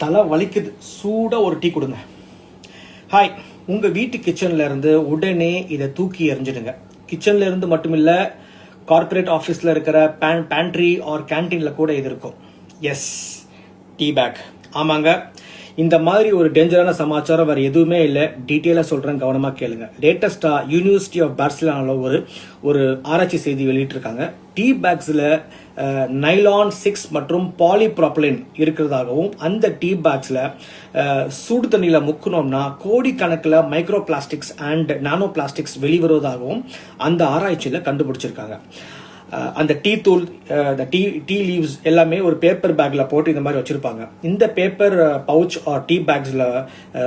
தலை வலிக்குது, சூடாக ஒரு டீ கொடுங்க. ஹாய், உங்கள் வீட்டு கிச்சனில் இருந்து உடனே இதை தூக்கி எறிஞ்சிடுங்க. கிச்சனில் இருந்து மட்டும் இல்லை, கார்பரேட் ஆஃபீஸில் இருக்கிற பேண்ட்ரி ஆர் கேன்டீனில் கூட இது இருக்கும். Yes, tea bag. ஆமாங்க, இந்த மாதிரி ஒரு டேஞ்சரான சமாச்சாரம் வேறு எதுவுமே இல்லை. டீட்டெயிலாக சொல்கிறேன், கவனமாக கேளுங்க. லேட்டஸ்ட்டாக யூனிவர்சிட்டி ஆஃப் பார்சிலோனாவில் ஒரு ஆராய்ச்சி செய்தி வெளியிட்டிருக்காங்க. டீ பேக்ஸில் நைலான் 6 மற்றும் பாலிப்ராப்ளின் இருக்கிறதாகவும், அந்த டீ பேக்ஸில் சூடு தண்ணியில் முக்கணும்னா கோடிக்கணக்கில் micro plastics and nano plastics வெளிவருவதாகவும் அந்த ஆராய்ச்சியில் கண்டுபிடிச்சிருக்காங்க. அந்த டீ தூள், டீ லீவ்ஸ் எல்லாமே ஒரு பேப்பர் பேக்கில் போட்டு இந்த மாதிரி வச்சுருப்பாங்க. இந்த பேப்பர் பவுச் ஆர் டீ பேக்ஸில்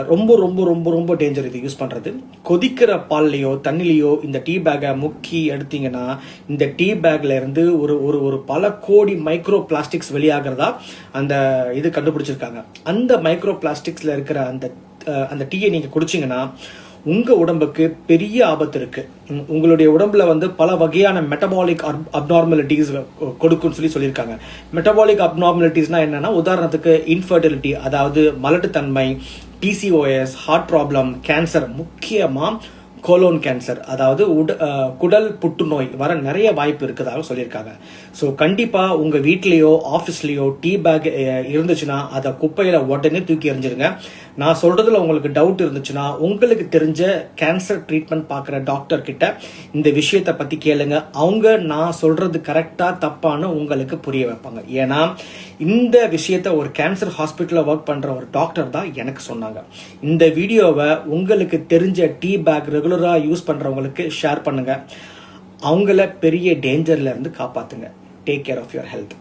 ரொம்ப ரொம்ப ரொம்ப ரொம்ப டேஞ்சர் இது யூஸ் பண்ணுறது. கொதிக்கிற பால்லையோ தண்ணிலையோ இந்த டீ பேக்கை முக்கி எடுத்தீங்கன்னா இந்த டீ பேக்கில் இருந்து ஒரு பல கோடி மைக்ரோ பிளாஸ்டிக்ஸ் வெளியாகிறதா அந்த இது கண்டுபிடிச்சிருக்காங்க. அந்த மைக்ரோ பிளாஸ்டிக்ஸில் இருக்கிற அந்த டீயை நீங்கள் குடிச்சிங்கன்னா உங்கள் உடம்புக்கு பெரிய ஆபத்து இருக்கு. உங்களுடைய உடம்புல பல வகையான மெட்டபாலிக் அப்நார்மலிட்டிஸ் கொடுக்குன்னு சொல்லியிருக்காங்க. மெட்டபாலிக் அப்நார்மலிட்டிஸ்னா என்னன்னா, உதாரணத்துக்கு இன்ஃபர்டிலிட்டி, அதாவது மலட்டுத்தன்மை, PCOS, ஹார்ட் ப்ராப்ளம், கேன்சர், முக்கியமாக கோலோன் கேன்சர், அதாவது குடல் புற்றுநோய் வர நிறைய வாய்ப்பு இருக்கிறதாக சொல்லியிருக்காங்க. ஸோ கண்டிப்பாக உங்கள் வீட்லேயோ ஆஃபீஸ்லேயோ டீ பேக் இருந்துச்சுன்னா அதை குப்பையில் உடனே தூக்கி எறிஞ்சிருங்க. நான் சொல்கிறதுல உங்களுக்கு டவுட் இருந்துச்சுன்னா உங்களுக்கு தெரிஞ்ச கேன்சர் ட்ரீட்மெண்ட் பார்க்குற டாக்டர் கிட்ட இந்த விஷயத்தை பற்றி கேளுங்க. அவங்க நான் சொல்கிறது கரெக்டாக தப்பான்னு உங்களுக்கு புரிய வைப்பாங்க. ஏன்னா இந்த விஷயத்த ஒரு கேன்சர் ஹாஸ்பிட்டலில் ஒர்க் பண்ணுற ஒரு டாக்டர் தான் எனக்கு சொன்னாங்க. இந்த வீடியோவை உங்களுக்கு தெரிஞ்ச டீ பேக் ரெகுலராக யூஸ் பண்ணுறவங்களுக்கு ஷேர் பண்ணுங்கள். அவங்கள பெரிய டேஞ்சர்ல இருந்து காப்பாற்றுங்க. Take care of your health.